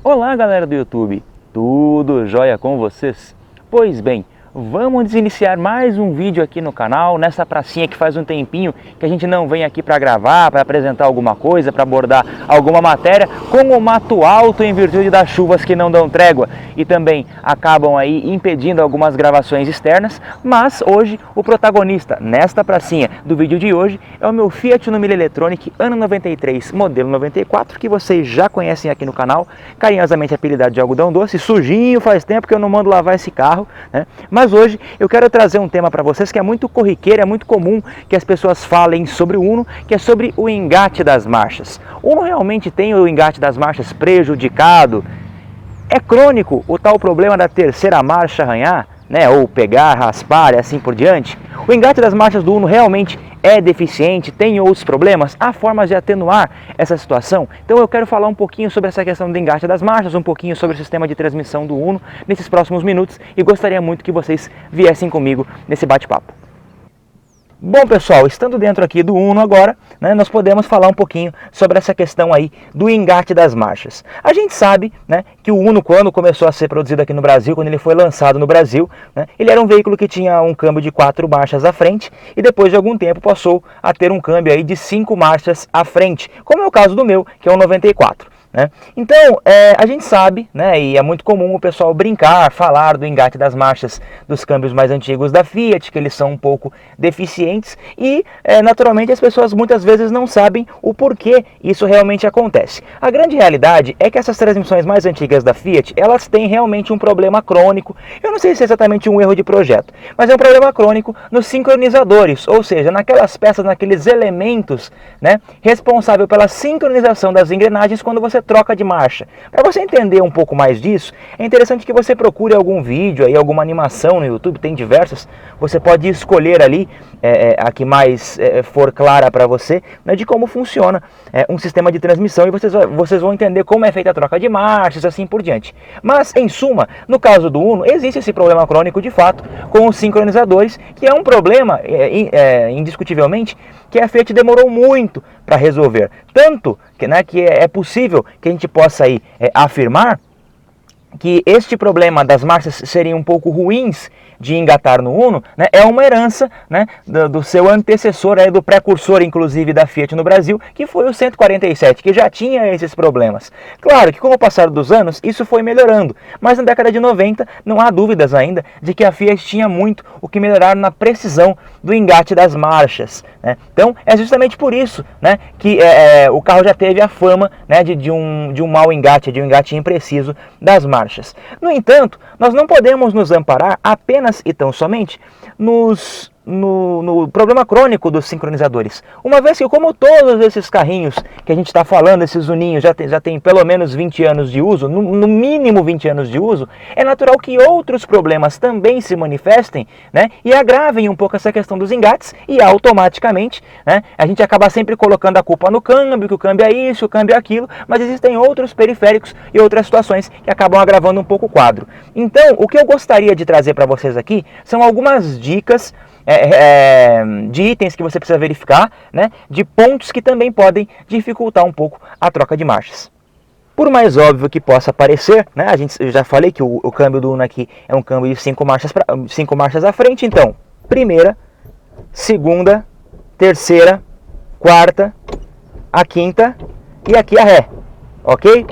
Olá galera do YouTube, tudo jóia com vocês? Pois bem, vamos iniciar mais um vídeo aqui no canal, nessa pracinha que faz um tempinho que a gente não vem aqui para gravar, para apresentar alguma coisa, para abordar alguma matéria, com o mato alto em virtude das chuvas que não dão trégua e também acabam aí impedindo algumas gravações externas, mas hoje o protagonista nesta pracinha do vídeo de hoje é o meu Fiat Uno 1000 Electronic ano 93, modelo 94, que vocês já conhecem aqui no canal, carinhosamente apelidado de algodão doce, sujinho, faz tempo que eu não mando lavar esse carro, né? Mas hoje eu quero trazer um tema para vocês que é muito corriqueiro, é muito comum que as pessoas falem sobre o Uno, que é sobre o engate das marchas. O Uno realmente tem o engate das marchas prejudicado? É crônico o tal problema da terceira marcha arranhar, né, ou pegar, raspar e assim por diante? O engate das marchas do Uno realmente é deficiente? Tem outros problemas? Há formas de atenuar essa situação? Então eu quero falar um pouquinho sobre essa questão do engate das marchas, um pouquinho sobre o sistema de transmissão do Uno nesses próximos minutos e gostaria muito que vocês viessem comigo nesse bate-papo. Bom pessoal, estando dentro aqui do Uno agora, né, nós podemos falar um pouquinho sobre essa questão aí do engate das marchas. A gente sabe, né, que o Uno, quando começou a ser produzido aqui no Brasil, quando ele foi lançado no Brasil, né, ele era um veículo que tinha um câmbio de 4 marchas à frente e depois de algum tempo passou a ter um câmbio aí de 5 marchas à frente, como é o caso do meu, que é o 94. Então, a gente sabe, né, e é muito comum o pessoal brincar, falar do engate das marchas dos câmbios mais antigos da Fiat, que eles são um pouco deficientes e, naturalmente, as pessoas muitas vezes não sabem o porquê isso realmente acontece. A grande realidade é que essas transmissões mais antigas da Fiat, elas têm realmente um problema crônico, eu não sei se é exatamente um erro de projeto, mas é um problema crônico nos sincronizadores, ou seja, naquelas peças, naqueles elementos, né, responsável pela sincronização das engrenagens quando você troca de marcha. Para você entender um pouco mais disso, é interessante que você procure algum vídeo, aí, alguma animação no YouTube, tem diversas, você pode escolher ali a que mais for clara para você, né, de como funciona um sistema de transmissão e vocês vão entender como é feita a troca de marchas, assim por diante. Mas, em suma, no caso do Uno, existe esse problema crônico de fato com os sincronizadores, que é um problema, indiscutivelmente, que a Fiat demorou muito para resolver. Tanto que, né, que é possível que a gente possa aí, afirmar que este problema das marchas seriam um pouco ruins de engatar no Uno, né, é uma herança, né, do seu antecessor, do precursor inclusive da Fiat no Brasil, que foi o 147, que já tinha esses problemas. Claro que com o passar dos anos isso foi melhorando, mas na década de 90 não há dúvidas ainda de que a Fiat tinha muito o que melhorar na precisão do engate das marchas, né? Então é justamente por isso, né, que o carro já teve a fama, né, de um mau engate, de um engate impreciso das marchas. No entanto, nós não podemos nos amparar apenas e tão somente no problema crônico dos sincronizadores. Uma vez que, como todos esses carrinhos que a gente está falando, esses uninhos, já tem pelo menos 20 anos de uso, no mínimo 20 anos de uso, é natural que outros problemas também se manifestem, né, e agravem um pouco essa questão dos engates e automaticamente, né, a gente acaba sempre colocando a culpa no câmbio, que o câmbio é isso, o câmbio é aquilo, mas existem outros periféricos e outras situações que acabam agravando um pouco o quadro. Então, o que eu gostaria de trazer para vocês aqui são algumas dicas de itens que você precisa verificar, né, de pontos que também podem dificultar um pouco a troca de marchas. Por mais óbvio que possa parecer, né, eu já falei que o câmbio do Uno aqui é um câmbio de 5 marchas à frente, então, primeira, segunda, terceira, quarta, a quinta e aqui a ré, ok?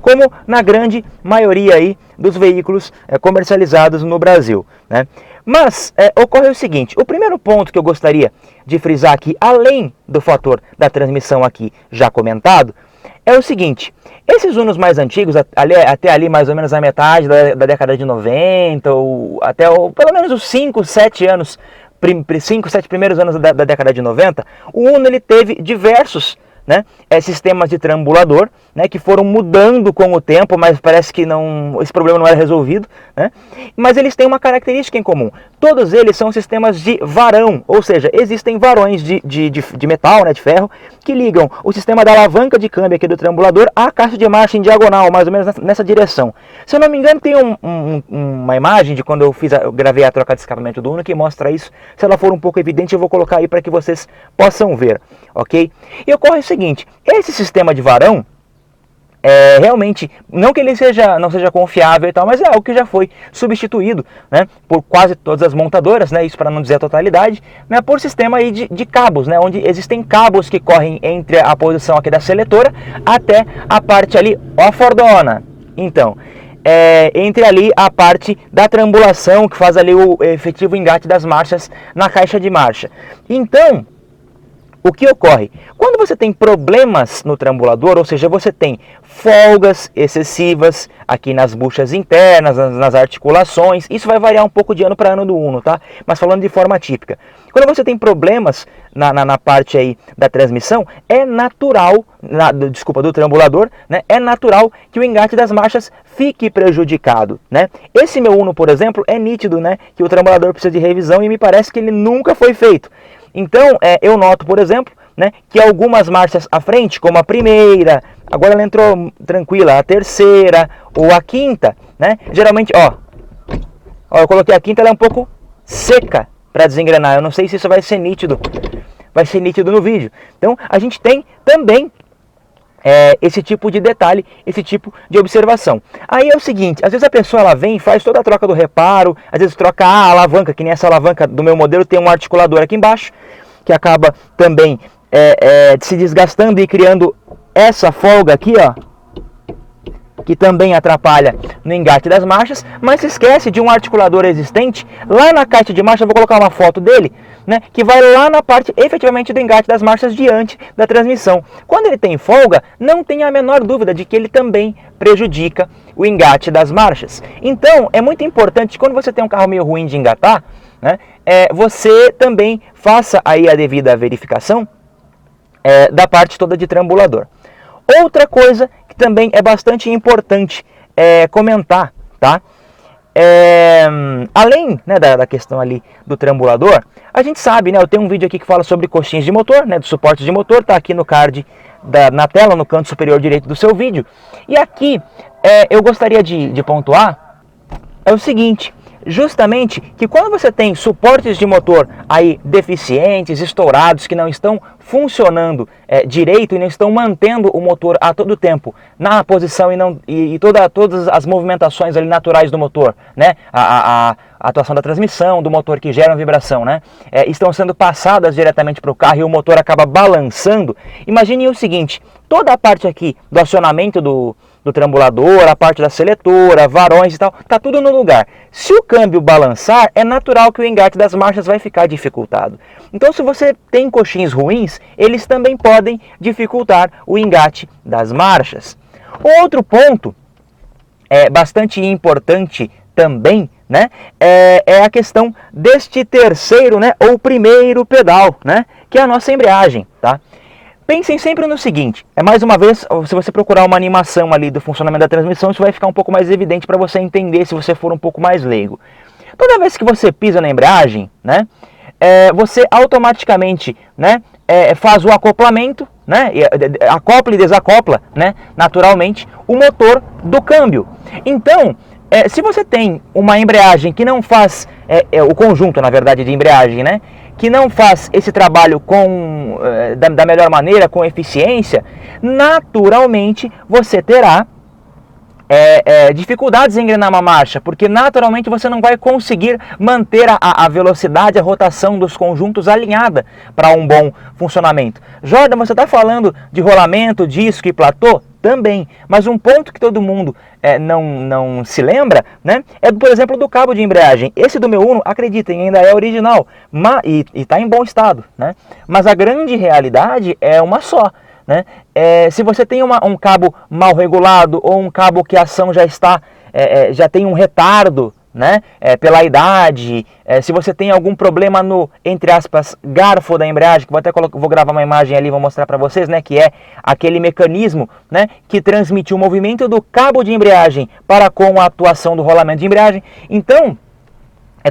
Como na grande maioria aí dos veículos comercializados no Brasil, né? Mas ocorre o seguinte, o primeiro ponto que eu gostaria de frisar aqui, além do fator da transmissão aqui já comentado, é o seguinte: esses Unos mais antigos, até ali mais ou menos a metade da década de 90, ou pelo menos os 5, 7 primeiros anos da década de 90, o Uno ele teve diversos, né, sistemas de trambulador, né, que foram mudando com o tempo, mas parece que esse problema não era resolvido, né? Mas eles têm uma característica em comum. Todos eles são sistemas de varão, ou seja, existem varões de metal, né, de ferro, que ligam o sistema da alavanca de câmbio aqui do trambulador à caixa de marcha em diagonal, mais ou menos nessa direção. Se eu não me engano, tem uma imagem de quando eu gravei a troca de escapamento do Uno que mostra isso. Se ela for um pouco evidente, eu vou colocar aí para que vocês possam ver, ok? E ocorre o seguinte, esse sistema de varão, realmente, não que ele não seja confiável e tal, mas é algo que já foi substituído, né, por quase todas as montadoras, né, isso para não dizer a totalidade, né, por sistema aí de cabos, né, onde existem cabos que correm entre a posição aqui da seletora até a parte ali, ó a Fordona. Então, entre ali a parte da trambulação, que faz ali o efetivo engate das marchas na caixa de marcha. Então, o que ocorre? Quando você tem problemas no trambulador, ou seja, você tem folgas excessivas aqui nas buchas internas, nas articulações, isso vai variar um pouco de ano para ano do Uno, tá? Mas falando de forma típica. Quando você tem problemas na parte aí da transmissão, é natural, do trambulador, né? É natural que o engate das marchas fique prejudicado, né? Esse meu Uno, por exemplo, é nítido, né? Que o trambulador precisa de revisão e me parece que ele nunca foi feito. Então, eu noto, por exemplo, né, que algumas marchas à frente, como a primeira, agora ela entrou tranquila, a terceira ou a quinta, né, geralmente, ó, eu coloquei a quinta, ela é um pouco seca para desengrenar. Eu não sei se isso vai ser nítido no vídeo. Então, a gente tem também esse tipo de detalhe, esse tipo de observação. Aí é o seguinte, às vezes a pessoa ela vem e faz toda a troca do reparo, às vezes troca a alavanca, que nem essa alavanca do meu modelo tem um articulador aqui embaixo, que acaba também se desgastando e criando essa folga aqui, ó, que também atrapalha no engate das marchas, mas se esquece de um articulador existente lá na caixa de marcha. Eu vou colocar uma foto dele, né, que vai lá na parte efetivamente do engate das marchas diante da transmissão. Quando ele tem folga, não tem a menor dúvida de que ele também prejudica o engate das marchas. Então, é muito importante, quando você tem um carro meio ruim de engatar, né, você também faça aí a devida verificação da parte toda de trambulador. Outra coisa que também é bastante importante comentar, tá? Além, né, da questão ali do trambulador, a gente sabe, né, eu tenho um vídeo aqui que fala sobre coxinhas de motor, né, do suporte de motor, tá aqui no card, na tela, no canto superior direito do seu vídeo. E aqui eu gostaria de pontuar o seguinte, justamente que quando você tem suportes de motor aí deficientes, estourados, que não estão funcionando direito e não estão mantendo o motor a todo tempo na posição e todas as movimentações ali naturais do motor, né? A atuação da transmissão, do motor que gera vibração, né? Estão sendo passadas diretamente para o carro e o motor acaba balançando. Imagine o seguinte, toda a parte aqui do acionamento do trambulador, a parte da seletora, varões e tal, tá tudo no lugar. Se o câmbio balançar, é natural que o engate das marchas vai ficar dificultado. Então, se você tem coxins ruins, eles também podem dificultar o engate das marchas. Outro ponto bastante importante também, né, é a questão deste terceiro, né, ou primeiro pedal, né, que é a nossa embreagem, tá? Pensem sempre no seguinte, mais uma vez, se você procurar uma animação ali do funcionamento da transmissão, isso vai ficar um pouco mais evidente para você entender se você for um pouco mais leigo. Toda vez que você pisa na embreagem, né, você automaticamente, né, faz o acoplamento, né, acopla e desacopla, né, naturalmente, o motor do câmbio. Então, se você tem uma embreagem que não faz, o conjunto, na verdade, de embreagem, né, que não faz esse trabalho da melhor maneira, com eficiência, naturalmente você terá dificuldades em engrenar uma marcha, porque naturalmente você não vai conseguir manter a velocidade, a rotação dos conjuntos alinhada para um bom funcionamento. Jordan, você está falando de rolamento, disco e platô? Também, mas um ponto que todo mundo não se lembra, né, é, por exemplo, do cabo de embreagem. Esse do meu Uno, acreditem, ainda é original e está em bom estado, né, mas a grande realidade é uma só. Né? Se você tem um cabo mal regulado ou um cabo que a ação já tem um retardo, né, pela idade, se você tem algum problema no, entre aspas, garfo da embreagem, que vou gravar uma imagem ali e vou mostrar para vocês, né, que é aquele mecanismo, né, que transmite o movimento do cabo de embreagem para com a atuação do rolamento de embreagem. Então,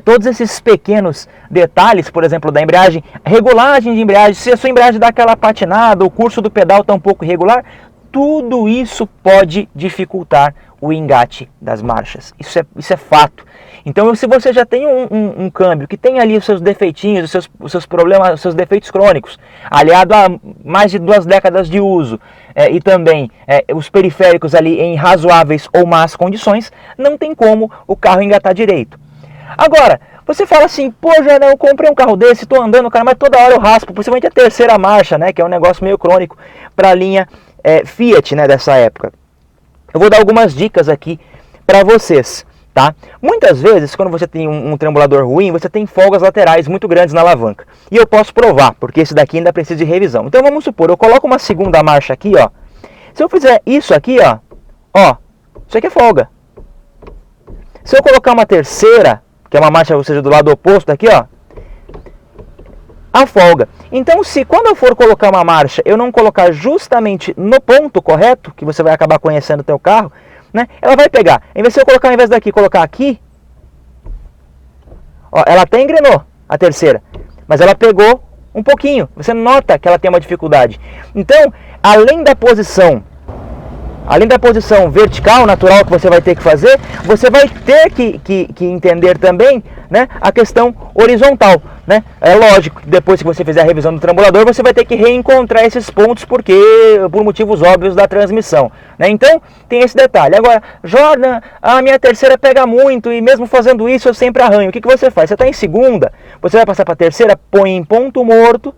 todos esses pequenos detalhes, por exemplo, da embreagem, regulagem de embreagem, se a sua embreagem dá aquela patinada, o curso do pedal está um pouco irregular, tudo isso pode dificultar o engate das marchas. Isso é fato. Então, se você já tem um câmbio que tem ali os seus defeitinhos, os seus problemas, os seus defeitos crônicos, aliado a mais de 2 décadas de uso, e também os periféricos ali em razoáveis ou más condições, não tem como o carro engatar direito. Agora, você fala assim, pô, Jana, eu comprei um carro desse, estou andando, cara, mas toda hora eu raspo, principalmente a terceira marcha, né, que é um negócio meio crônico para a linha Fiat, né, dessa época. Eu vou dar algumas dicas aqui para vocês, tá? Muitas vezes, quando você tem um trambulador ruim, você tem folgas laterais muito grandes na alavanca. E eu posso provar, porque esse daqui ainda precisa de revisão. Então vamos supor, eu coloco uma segunda marcha aqui, ó. Se eu fizer isso aqui, ó, isso aqui é folga. Se eu colocar uma terceira, que é uma marcha, ou seja, do lado oposto aqui, ó, a folga. Então, se quando eu for colocar uma marcha, eu não colocar justamente no ponto correto, que você vai acabar conhecendo o teu carro, né, ela vai pegar. Em vez de eu colocar, ao invés daqui, colocar aqui, ó, ela até engrenou a terceira, mas ela pegou um pouquinho. Você nota que ela tem uma dificuldade. Então, além da posição vertical, natural que você vai ter que fazer, você vai ter que entender também, né, a questão horizontal, né? É lógico que depois que você fizer a revisão do trambulador, você vai ter que reencontrar esses pontos por motivos óbvios da transmissão, né? Então, tem esse detalhe. Agora, Jordan, a minha terceira pega muito e mesmo fazendo isso eu sempre arranho. O que você faz? Você está em segunda, você vai passar para a terceira, põe em ponto morto,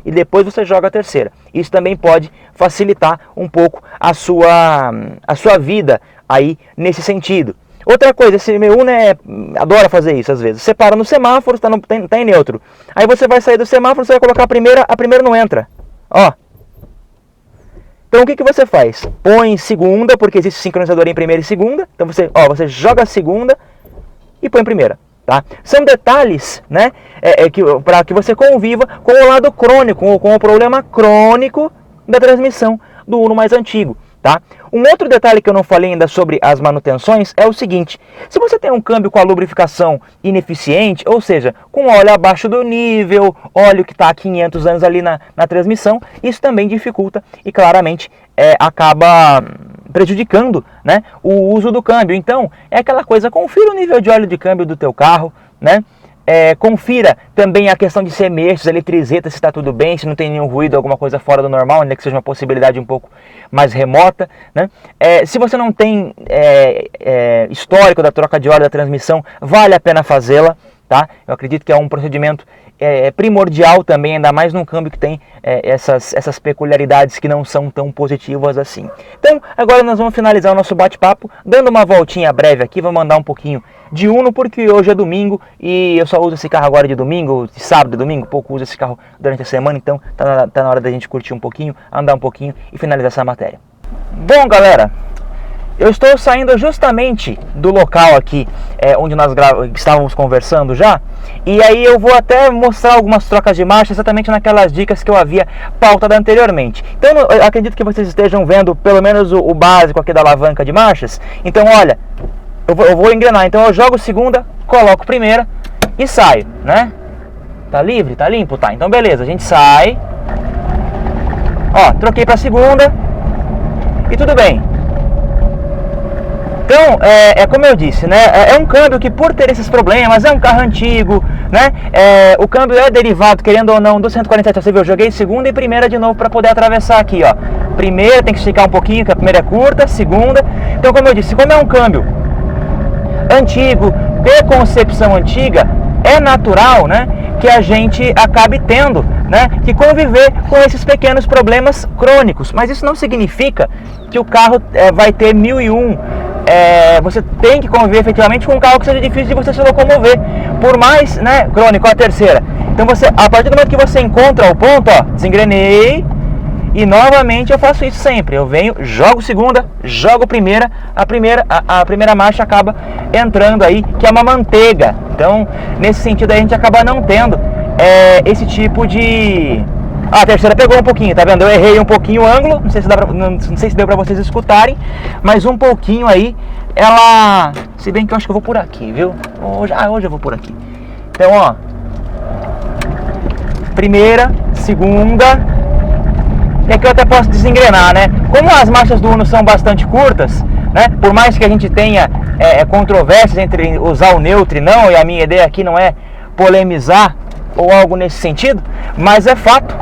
e depois você joga a terceira. Isso também pode facilitar um pouco a sua vida aí nesse sentido. Outra coisa, esse meu Uno adora fazer isso às vezes. Você para no semáforo, está em neutro. Aí você vai sair do semáforo, você vai colocar a primeira não entra. Ó. Então o que você faz? Põe em segunda, porque existe sincronizador em primeira e segunda. Então você joga a segunda e põe em primeira. Tá? São detalhes, né, para que você conviva com o lado crônico, com o problema crônico da transmissão do Uno mais antigo. Tá? Um outro detalhe que eu não falei ainda sobre as manutenções é o seguinte: se você tem um câmbio com a lubrificação ineficiente, ou seja, com óleo abaixo do nível, óleo que está há 500 anos ali na transmissão, isso também dificulta e claramente acaba prejudicando, né, o uso do câmbio. Então, é aquela coisa, confira o nível de óleo de câmbio do teu carro, né? Confira também a questão de semestres, eletrizeta, se está tudo bem, se não tem nenhum ruído, alguma coisa fora do normal, ainda que seja uma possibilidade um pouco mais remota, né? Se você não tem histórico da troca de óleo da transmissão, vale a pena fazê-la, tá? Eu acredito que é um procedimento primordial também, ainda mais num câmbio que tem essas peculiaridades que não são tão positivas assim. Então, agora nós vamos finalizar o nosso bate-papo, dando uma voltinha breve aqui, vou mandar um pouquinho de Uno, porque hoje é domingo e eu só uso esse carro agora de domingo, de sábado e domingo, pouco uso esse carro durante a semana, então tá na hora da gente curtir um pouquinho, andar um pouquinho e finalizar essa matéria. Bom, galera, eu estou saindo justamente do local aqui onde nós estávamos conversando já, e aí eu vou até mostrar algumas trocas de marcha exatamente naquelas dicas que eu havia pautado anteriormente. Então eu acredito que vocês estejam vendo pelo menos o básico aqui da alavanca de marchas. Então olha, eu vou engrenar, então eu jogo segunda, coloco primeira e saio, né? Tá livre? Tá limpo? Tá, então beleza, a gente sai. Ó, troquei pra segunda e tudo bem. Então, como eu disse, né, é um câmbio que, por ter esses problemas, é um carro antigo, né, o câmbio é derivado, querendo ou não, do 147, você viu, eu joguei segunda e primeira de novo para poder atravessar aqui, ó. Primeira tem que esticar um pouquinho, que a primeira é curta, segunda. Então, como eu disse, como é um câmbio antigo, de concepção antiga, é natural, né, que a gente acabe tendo, né, que conviver com esses pequenos problemas crônicos. Mas isso não significa que o carro vai ter 1001. Você tem que conviver efetivamente com um carro que seja difícil de você se locomover, por mais, né, crônico, a terceira. Então você, a partir do momento que você encontra o ponto, ó, desengrenei, e novamente eu faço isso sempre. Eu venho, jogo segunda, jogo primeira, a primeira marcha acaba entrando aí, que é uma manteiga. Então, nesse sentido aí, a gente acaba não tendo esse tipo de... A terceira pegou um pouquinho, tá vendo? Eu errei um pouquinho o ângulo, não sei se deu pra vocês escutarem, mas um pouquinho aí, ela... Se bem que eu acho que eu vou por aqui, viu? Hoje eu vou por aqui. Então, ó, primeira, segunda... E aqui eu até posso desengrenar, né? Como as marchas do Uno são bastante curtas, né? Por mais que a gente tenha controvérsias entre usar o neutro e não, e a minha ideia aqui não é polemizar ou algo nesse sentido, mas é fato,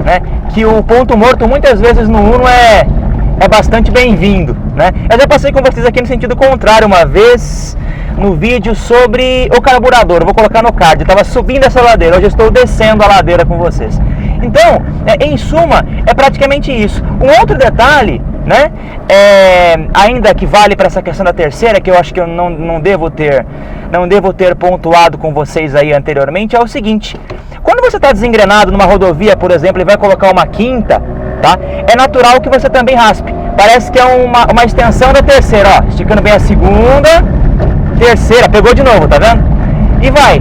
né, que que o ponto morto muitas vezes no Uno é bastante bem-vindo, né? Eu já passei com vocês aqui no sentido contrário uma vez no vídeo sobre o carburador. Eu vou colocar no card. Eu estava subindo essa ladeira, hoje eu estou descendo a ladeira com vocês. Então, em suma, é praticamente isso. Um outro detalhe, né, ainda que vale para essa questão da terceira, que eu acho que eu não devo ter pontuado com vocês aí anteriormente, é o seguinte: quando você está desengrenado numa rodovia, por exemplo, e vai colocar uma quinta, tá? É natural que você também raspe. Parece que é uma extensão da terceira, ó, esticando bem a segunda, terceira, pegou de novo, tá vendo? E vai,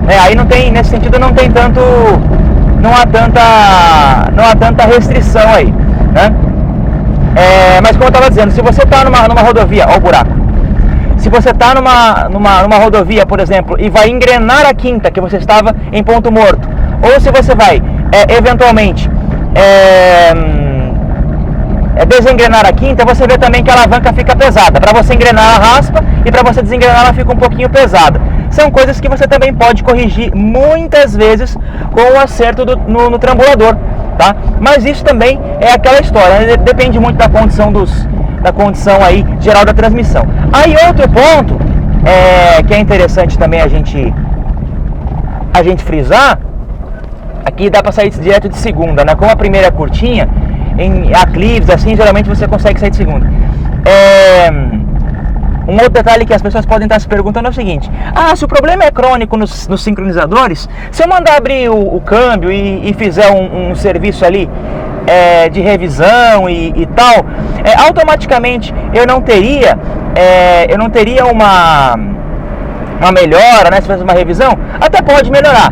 né? Aí não tem, nesse sentido não tem tanto, não há tanta restrição aí, né? Mas como eu estava dizendo, se você está numa rodovia, ó o buraco. Se você está numa rodovia, por exemplo, e vai engrenar a quinta, que você estava em ponto morto, ou se você vai, eventualmente, desengrenar a quinta, você vê também que a alavanca fica pesada. Para você engrenar, ela raspa, e para você desengrenar, ela fica um pouquinho pesada. São coisas que você também pode corrigir muitas vezes com o acerto no trambulador, tá? Mas isso também é aquela história, né? Depende muito da condição aí geral da transmissão. Aí outro ponto que é interessante também a gente frisar, aqui dá para sair direto de segunda, né? Como a primeira é curtinha, em aclives assim, geralmente você consegue sair de segunda. Um outro detalhe que as pessoas podem estar se perguntando é o seguinte: se o problema é crônico nos sincronizadores, se eu mandar abrir o câmbio e fizer um serviço ali de revisão e tal, automaticamente eu não teria uma melhora, né? Se fizer uma revisão, até pode melhorar.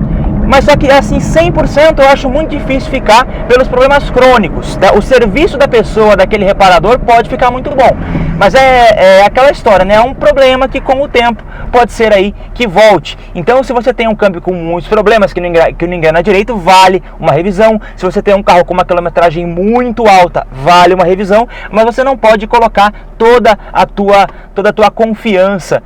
Mas só que assim, 100% eu acho muito difícil ficar pelos problemas crônicos, tá? O serviço da pessoa, daquele reparador, pode ficar muito bom. Mas é aquela história, né? É um problema que com o tempo pode ser aí que volte. Então, se você tem um câmbio com muitos problemas, que não engana direito, vale uma revisão. Se você tem um carro com uma quilometragem muito alta, vale uma revisão. Mas você não pode colocar toda a tua confiança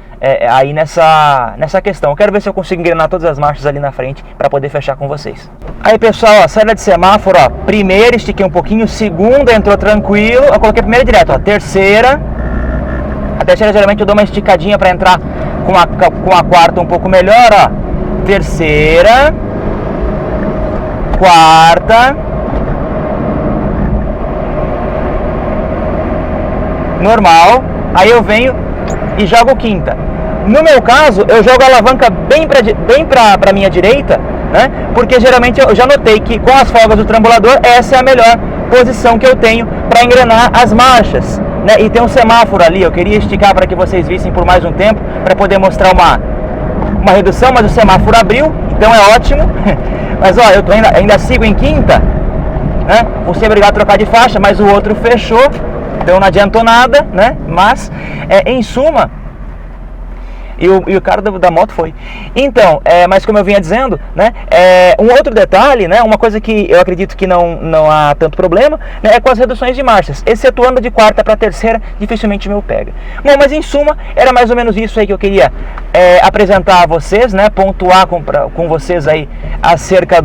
aí nessa questão. Eu quero ver se eu consigo engrenar todas as marchas ali na frente para poder fechar com vocês. Aí, pessoal, saída de semáforo, ó, primeira estiquei um pouquinho, segunda entrou tranquilo, eu coloquei a primeira direto, ó, terceira. A terceira geralmente eu dou uma esticadinha para entrar com a quarta um pouco melhor, ó. Terceira, quarta, normal. Aí eu venho e jogo quinta. No meu caso, eu jogo a alavanca bem para minha direita, né? Porque geralmente eu já notei que com as folgas do trambulador, essa é a melhor posição que eu tenho para engrenar as marchas, né? E tem um semáforo ali, eu queria esticar para que vocês vissem por mais um tempo, para poder mostrar uma redução, mas o semáforo abriu, então é ótimo. Mas ó, eu ainda sigo em quinta, né? Vou ser obrigado a trocar de faixa, mas o outro fechou, então não adiantou nada, né? Mas, em suma, e o cara da moto foi. Então, mas como eu vinha dizendo, né, um outro detalhe, né, uma coisa que eu acredito que não há tanto problema, né, é com as reduções de marchas. Excetuando de quarta para terceira, dificilmente o meu pega. Bom, mas em suma, era mais ou menos isso aí que eu queria apresentar a vocês, né, pontuar com vocês aí acerca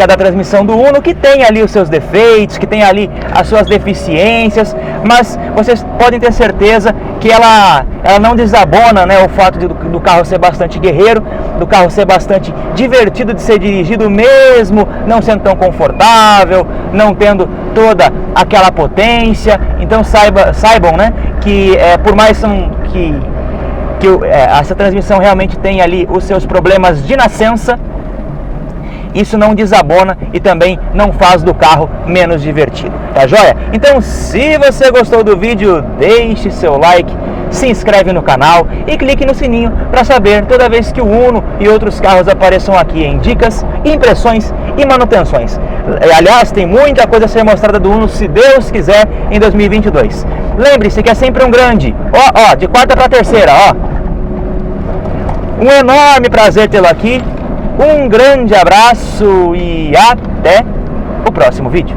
da transmissão do Uno, que tem ali os seus defeitos, que tem ali as suas deficiências, mas vocês podem ter certeza que ela não desabona, né, o fato do carro ser bastante guerreiro, do carro ser bastante divertido de ser dirigido, mesmo não sendo tão confortável, não tendo toda aquela potência. Então saibam, né, que por mais que essa transmissão realmente tem ali os seus problemas de nascença, isso não desabona e também não faz do carro menos divertido, tá joia? Então, se você gostou do vídeo, deixe seu like, se inscreve no canal e clique no sininho para saber toda vez que o Uno e outros carros apareçam aqui em dicas, impressões e manutenções. Aliás, tem muita coisa a ser mostrada do Uno, se Deus quiser, em 2022. Lembre-se que é sempre um grande, de quarta para terceira, um enorme prazer tê-lo aqui. Um grande abraço e até o próximo vídeo.